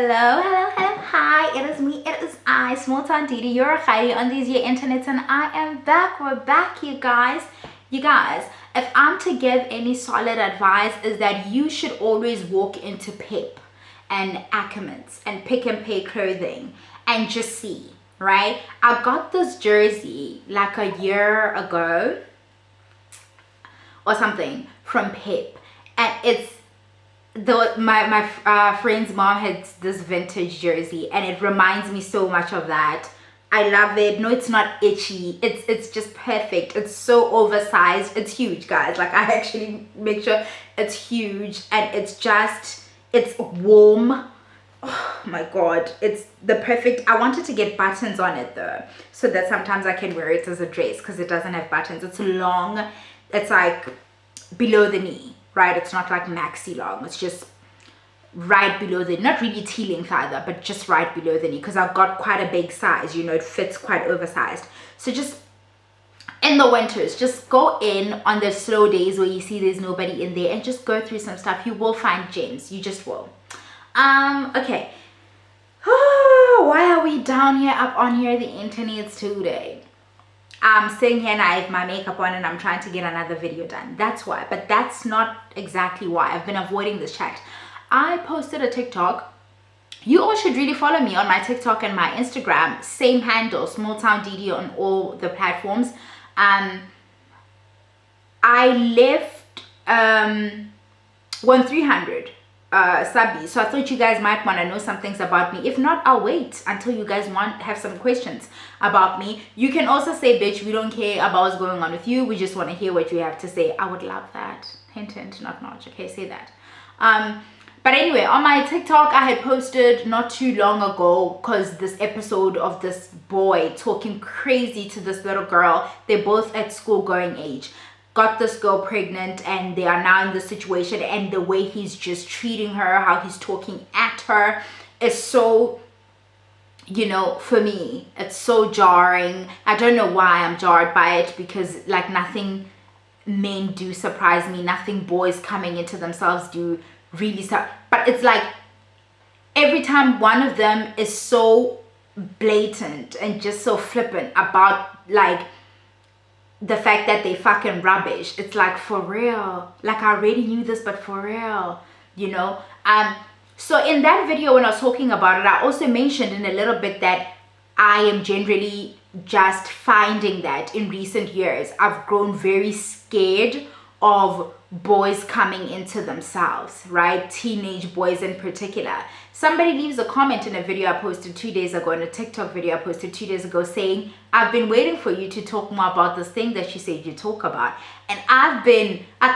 Hi, it is me, it is I, Small Town Didi, you're Heidi on these your internets, and I am back. We're back, you guys. You guys, if I'm to give any solid advice, is that you should always walk into Pep and Ackermans and Pick and Pay clothing and just see, right? I got this jersey like a year ago or something from Pep, and it's my friend's mom had this vintage jersey, and it reminds me so much of that. I love it. No, it's not itchy. It's just perfect. It's so oversized. It's huge, guys. Like, I actually make sure it's huge, and it's warm. Oh my god, it's the perfect. I wanted to get buttons on it though, so that sometimes I can wear it as a dress, because it doesn't have buttons. It's long. It's like below the knee, right? It's not like maxi long. It's just right below the, not really T-length either, but just right below the knee, because I've got quite a big size, you know, it fits quite oversized. So just in the winters, just go in on the slow days where you see there's nobody in there and just go through some stuff. You will find gems. You just will. Okay. Why are we down here, up on here, the internet today? I'm sitting here and I have my makeup on and I'm trying to get another video done. That's why. But that's not exactly why. I've been avoiding this chat. I posted a TikTok. You all should really follow me on my TikTok and my Instagram. Same handle, Small Town Didi, on all the platforms. I left 1300 subbies, so I thought you guys might want to know some things about me. If not, I'll wait until you guys have some questions about me. You can also say, bitch, we don't care about what's going on with you, we just want to hear what you have to say. I would love that. Hint, hint, not notch. Okay, say that. But anyway, on my TikTok, I had posted not too long ago, because this episode of this boy talking crazy to this little girl, they're both at school going age, got this girl pregnant, and they are now in this situation, and the way he's just treating her, how he's talking at her, is so, you know, for me, it's so jarring. I don't know why I'm jarred by it, because like nothing men do surprise me, nothing boys coming into themselves do really but it's like every time one of them is so blatant and just so flippant about like the fact that they fucking rubbish. It's like, for real, like I already knew this, but for real, you know. So in that video, when I was talking about it, I also mentioned in a little bit that I am generally just finding that in recent years I've grown very scared of boys coming into themselves, right? Teenage boys in particular. Somebody leaves a comment in a video I posted 2 days ago, in a TikTok video I posted 2 days ago, saying, I've been waiting for you to talk more about this thing that you said you talk about. And I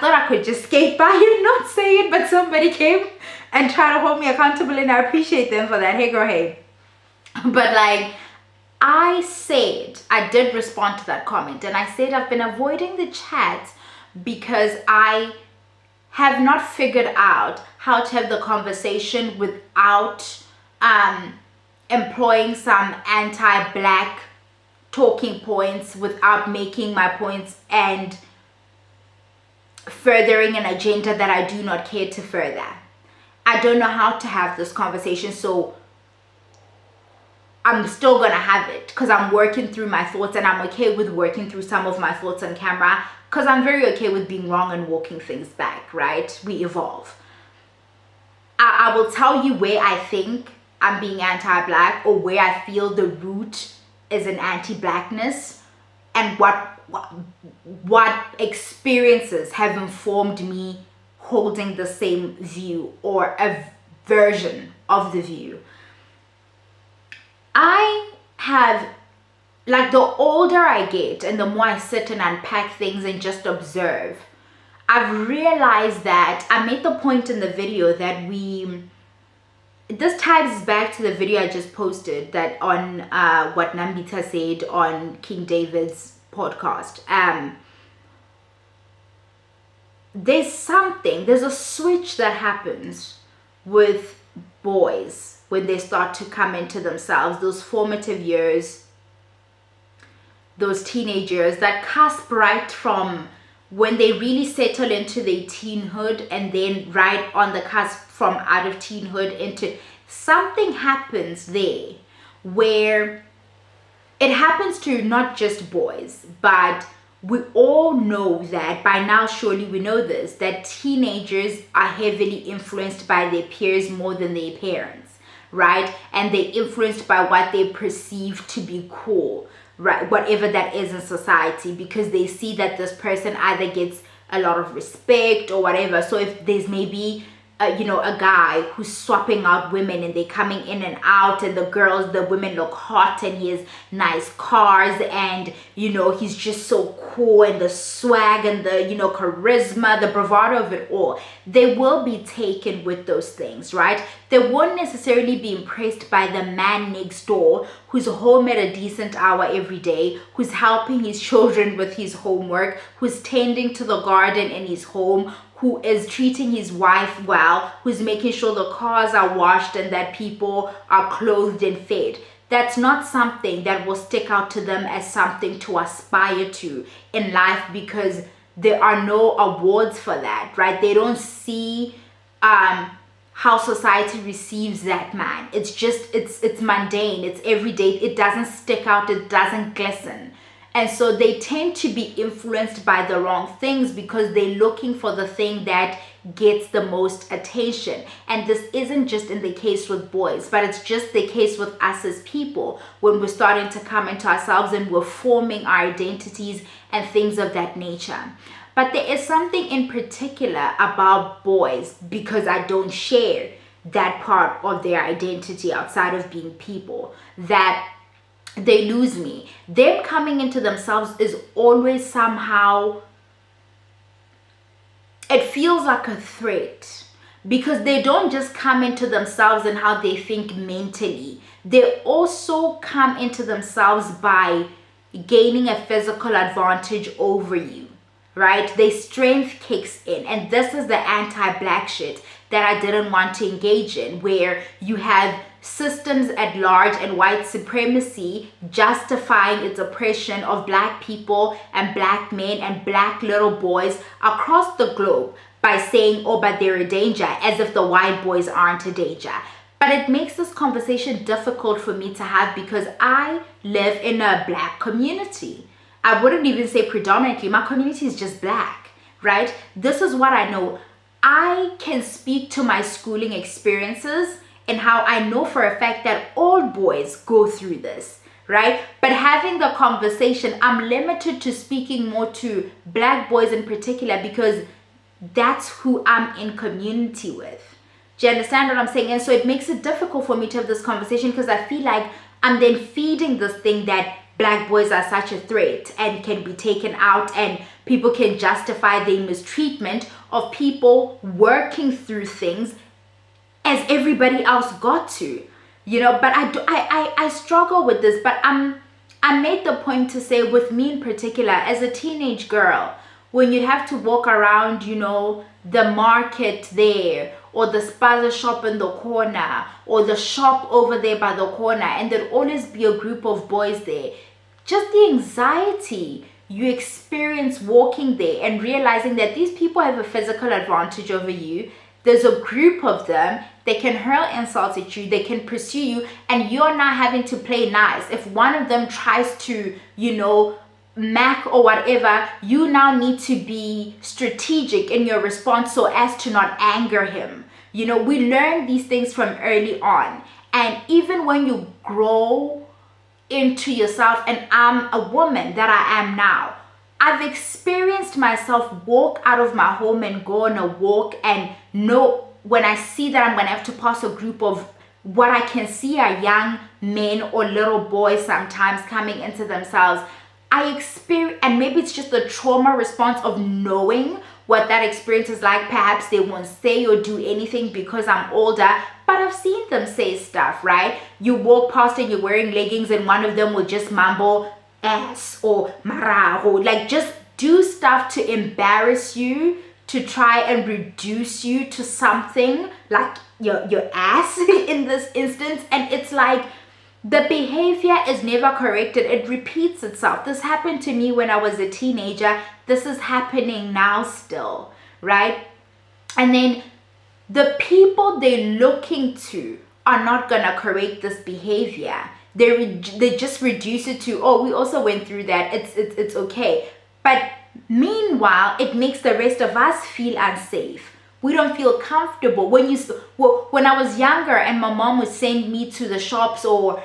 thought I could just skate by and not say it, but somebody came and tried to hold me accountable, and I appreciate them for that. Hey girl, hey. But like, I did respond to that comment, and I said I've been avoiding the chat because I have not figured out how to have the conversation without employing some anti-black talking points, without making my points and furthering an agenda that I do not care to further. I don't know how to have this conversation, so I'm still gonna have it, because I'm working through my thoughts, and I'm okay with working through some of my thoughts on camera, because I'm very okay with being wrong and walking things back, right? We evolve. I will tell you where I think I'm being anti-black, or where I feel the root is an anti-blackness, and what experiences have informed me holding the same view, or a version of the view. I have, like, the older I get and the more I sit and unpack things and just observe, I've realized that I made the point in the video that this ties back to the video I just posted, that on what Nambita said on King David's podcast. There's a switch that happens with boys when they start to come into themselves, those formative years, those teenage years, that cusp right from when they really settle into their teenhood, and then right on the cusp from out of teenhood into something happens there where it happens to not just boys, but we all know that by now, surely we know this, that teenagers are heavily influenced by their peers more than their parents, right? And they're influenced by what they perceive to be cool, right? Whatever that is in society, because they see that this person either gets a lot of respect or whatever. So if there's maybe a guy who's swapping out women and they're coming in and out, and the women look hot, and he has nice cars, and he's just so cool, and the swag and the charisma, the bravado of it all, they will be taken with those things, right? They won't necessarily be impressed by the man next door who's home at a decent hour every day, who's helping his children with his homework, who's tending to the garden in his home, who is treating his wife well, who's making sure the cars are washed and that people are clothed and fed. That's not something that will stick out to them as something to aspire to in life, because there are no awards for that, right? They don't see how society receives that man. It's just, it's mundane, it's everyday, it doesn't stick out, it doesn't glisten. And so they tend to be influenced by the wrong things because they're looking for the thing that gets the most attention. And this isn't just in the case with boys, but it's just the case with us as people when we're starting to come into ourselves and we're forming our identities and things of that nature. But there is something in particular about boys, because I don't share that part of their identity outside of being people, that they lose me. Them coming into themselves is always somehow, it feels like a threat, because they don't just come into themselves and how they think mentally. They also come into themselves by gaining a physical advantage over you, right? Their strength kicks in. And this is the anti-black shit that I didn't want to engage in, where you have systems at large and white supremacy justifying its oppression of black people and black men and black little boys across the globe by saying, oh, but they're a danger, as if the white boys aren't a danger. But it makes this conversation difficult for me to have, because I live in a black community. I wouldn't even say predominantly, my community is just black, right? This is what I know. I can speak to my schooling experiences and how I know for a fact that all boys go through this, right? But having the conversation, I'm limited to speaking more to black boys in particular, because that's who I'm in community with. Do you understand what I'm saying? And so it makes it difficult for me to have this conversation, because I feel like I'm then feeding this thing that black boys are such a threat and can be taken out, and people can justify the mistreatment of people working through things as everybody else got to, but I struggle with this. But I made the point to say, with me in particular, as a teenage girl, when you'd have to walk around, the market there, or the spaza shop in the corner, or the shop over there by the corner, and there'd always be a group of boys there, just the anxiety you experience walking there and realizing that these people have a physical advantage over you. There's a group of them. They can hurl insults at you. They can pursue you, and you're not having to play nice. If one of them tries to, mac or whatever, you now need to be strategic in your response so as to not anger him. We learn these things from early on. And even when you grow into yourself, and I'm a woman that I am now, I've experienced myself walk out of my home and go on a walk, and know when I see that I'm going to have to pass a group of what I can see are young men or little boys sometimes coming into themselves, I experience, and maybe it's just the trauma response of knowing what that experience is like. Perhaps they won't say or do anything because I'm older, but I've seen them say stuff, right? You walk past and you're wearing leggings, and one of them will just mumble ass or maraho, like just do stuff to embarrass you, to try and reduce you to something like your ass in this instance. And it's like, the behavior is never corrected. It repeats itself. This happened to me when I was a teenager. This is happening now still, right? And then the people they're looking to are not gonna correct this behavior. They just reduce it to, oh, we also went through that, it's okay. But meanwhile, it makes the rest of us feel unsafe. We don't feel comfortable. When I was younger and my mom would send me to the shops or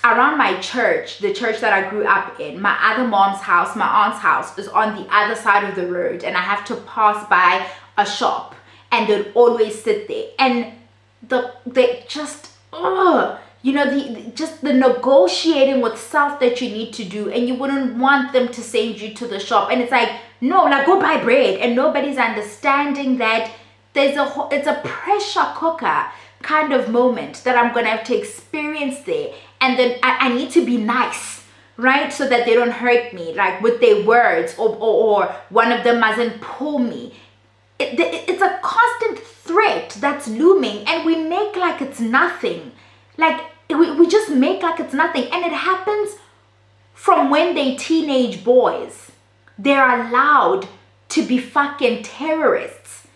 around my church, the church that I grew up in, my other mom's house, my aunt's house is on the other side of the road, and I have to pass by a shop, and they'd always sit there, and they just, just the negotiating with self that you need to do, and you wouldn't want them to send you to the shop, and it's like, no, like, go buy bread, and nobody's understanding that it's a pressure cooker kind of moment that I'm gonna have to experience there, and then I need to be nice, right, so that they don't hurt me, like with their words, or one of them mustn't pull me. It's a constant threat that's looming, and we make like it's nothing. Like we just make like it's nothing, and it happens from when they're teenage boys. They're allowed to be fucking terrorists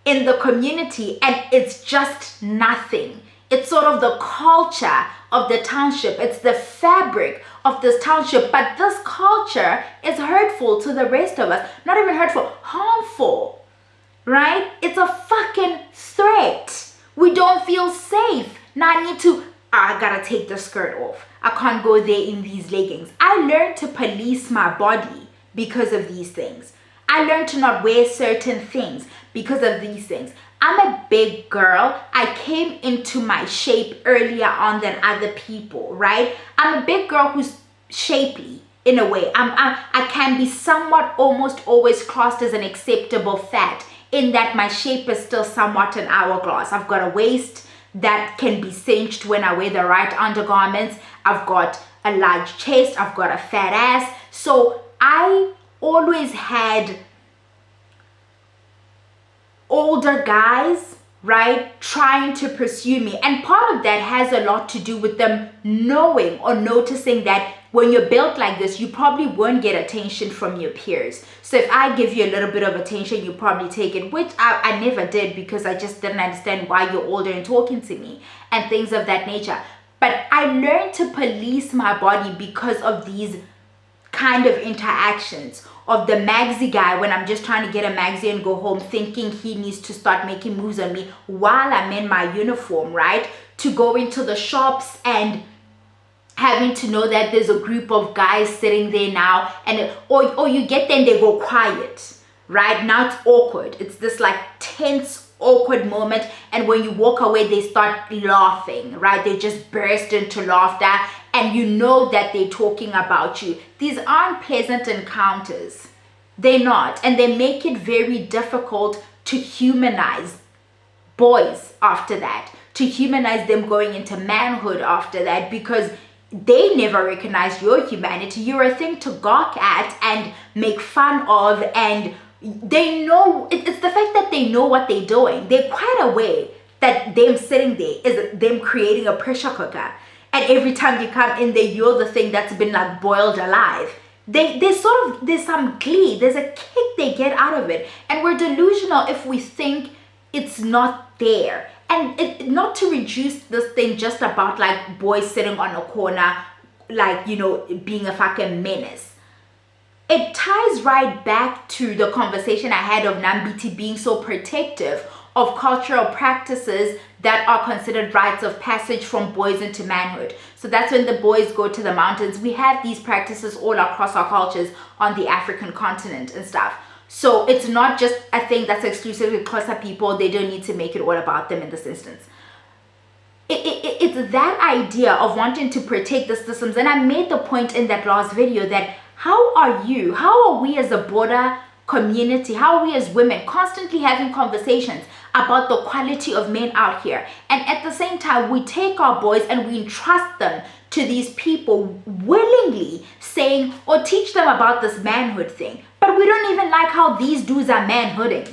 in the community, and it's just nothing. It's sort of the culture of the township. It's the fabric of this township, but this culture is hurtful to the rest of us. Not even hurtful, harmful, right? It's a fucking threat. We don't feel safe. Now I gotta take the skirt off. I can't go there in these leggings. I learned to police my body because of these things. I learned to not wear certain things because of these things. I'm a big girl. I came into my shape earlier on than other people, right? I'm a big girl who's shapely in a way. I can be somewhat almost always classed as an acceptable fat, in that my shape is still somewhat an hourglass. I've got a waist that can be cinched when I wear the right undergarments. I've got a large chest. I've got a fat ass. So I always had older guys, right, trying to pursue me, and part of that has a lot to do with them knowing or noticing that when you're built like this, you probably won't get attention from your peers. So if I give you a little bit of attention, you probably take it, which I never did, because I just didn't understand why you're older and talking to me and things of that nature. But I learned to police my body because of these kind of interactions of the Magsy guy, when I'm just trying to get a Magsy and go home, thinking he needs to start making moves on me while I'm in my uniform, right? To go into the shops and having to know that there's a group of guys sitting there now, and or you get there and they go quiet, right? Now it's awkward. It's this like tense, awkward moment, and when you walk away, they start laughing, right? They just burst into laughter, and you know that they're talking about you. These aren't pleasant encounters. They're not, and they make it very difficult to humanize boys after that, to humanize them going into manhood after that, because they never recognize your humanity. You're a thing to gawk at and make fun of, and they know, it's the fact that they know what they're doing. They're quite aware that them sitting there is them creating a pressure cooker, and every time you come in there, you're the thing that's been like boiled alive. There's some glee, there's a kick they get out of it, and we're delusional if we think it's not there. And not to reduce this thing just about like boys sitting on a corner, like, being a fucking menace. It ties right back to the conversation I had of Nambiti being so protective of cultural practices that are considered rites of passage from boys into manhood. So that's when the boys go to the mountains. We have these practices all across our cultures on the African continent and stuff. So it's not just a thing that's exclusive to Xhosa people. They don't need to make it all about them in this instance. It's that idea of wanting to protect the systems. And I made the point in that last video that how are we as a border community, how are we as women constantly having conversations about the quality of men out here, and at the same time we take our boys and we entrust them to these people willingly, saying or teach them about this manhood thing, but we don't even like how these dudes are manhooding.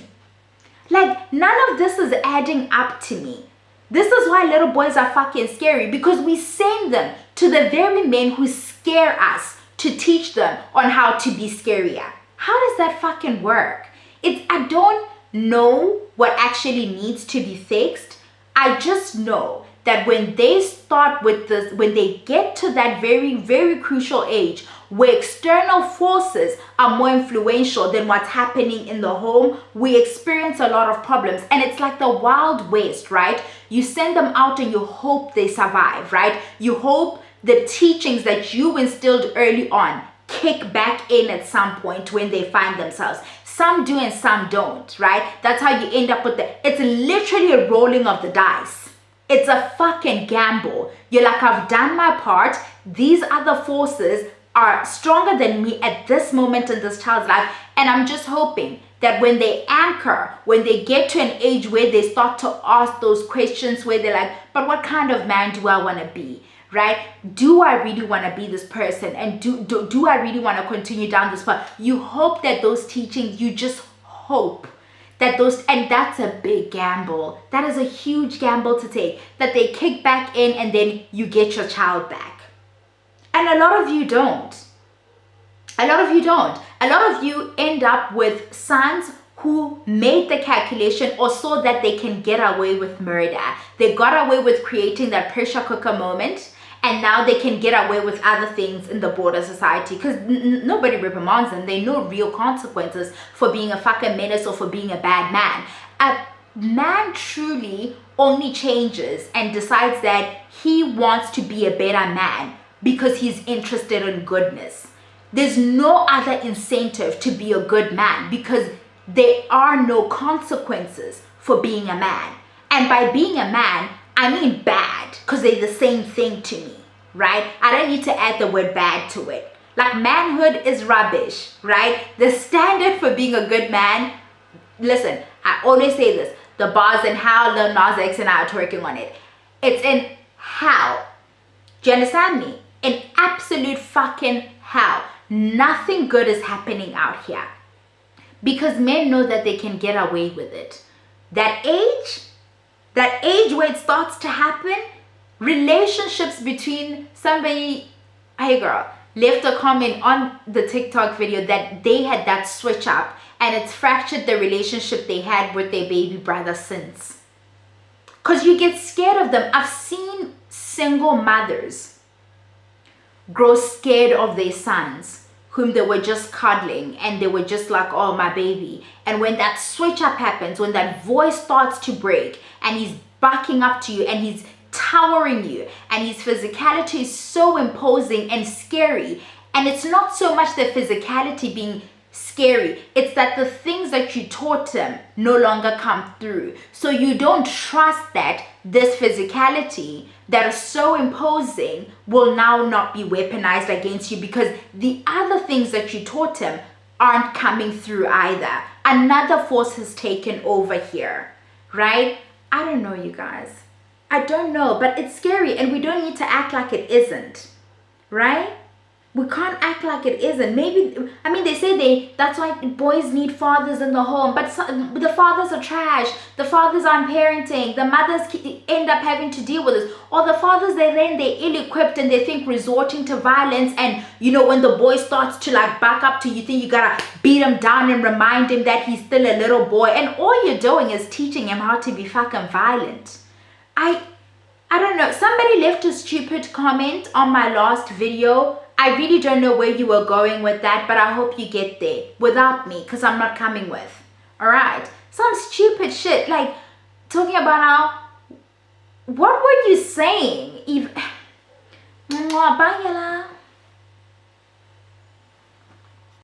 Like, none of this is adding up to me. This is why little boys are fucking scary, because we send them to the very men who scare us to teach them on how to be scarier. How does that fucking work? I don't know what actually needs to be fixed. I just know that when they start with this, when they get to that very, very crucial age where external forces are more influential than what's happening in the home, we experience a lot of problems. And it's like the Wild West, right? You send them out and you hope they survive, right? You hope the teachings that you instilled early on kick back in at some point when they find themselves. Some do and some don't, right? That's how you end up with it's literally a rolling of the dice. It's a fucking gamble. You're like, I've done my part. These other forces are stronger than me at this moment in this child's life. And I'm just hoping that when they anchor, when they get to an age where they start to ask those questions where they're like, but what kind of man do I want to be? Right? Do I really want to be this person? And do I really want to continue down this path? You hope that those teachings, you just hope that those, and that's a big gamble. That is a huge gamble to take, that they kick back in and then you get your child back. And a lot of you don't. A lot of you don't. A lot of you end up with sons who made the calculation or saw that they can get away with murder. They got away with creating that pressure cooker moment, and now they can get away with other things in the broader society because nobody reprimands them. They know real consequences for being a fucking menace or for being a bad man. A man truly only changes and decides that he wants to be a better man because he's interested in goodness. There's no other incentive to be a good man because there are no consequences for being a man. And by being a man, I mean bad, because they're the same thing to me, right? I don't need to add the word bad to it. Like, manhood is rubbish, right? The standard for being a good man, listen, I always say this, the bar's in hell, Lil Nas X and I are twerking on it. It's in hell. Do you understand me? In absolute fucking hell. Nothing good is happening out here because men know that they can get away with it. That age where it starts to happen, relationships between somebody, hey girl, left a comment on the TikTok video that they had that switch up and it's fractured the relationship they had with their baby brother since. Because you get scared of them. I've seen single mothers grow scared of their sons whom they were just cuddling and they were just like, oh, my baby. And when that switch up happens, when that voice starts to break and he's backing up to you and he's towering you and his physicality is so imposing and scary, and it's not so much the physicality being scary, it's that the things that you taught him no longer come through. So you don't trust that this physicality that is so imposing will now not be weaponized against you because the other things that you taught him aren't coming through either. Another force has taken over here, right? I don't know, you guys. I don't know, but it's scary and we don't need to act like it isn't, right? We can't act like it isn't. Maybe, I mean, they say that's why boys need fathers in the home, but the fathers are trash. The fathers aren't parenting. The mothers end up having to deal with this. Or the fathers, they're ill-equipped and they think resorting to violence. And, you know, when the boy starts to like back up to you, think you gotta beat him down and remind him that he's still a little boy. And all you're doing is teaching him how to be fucking violent. I don't know. Somebody left a stupid comment on my last video. I really don't know where you were going with that, but I hope you get there without me because I'm not coming with. All right. Some stupid shit like talking about how, what were you saying? Bye, Yala.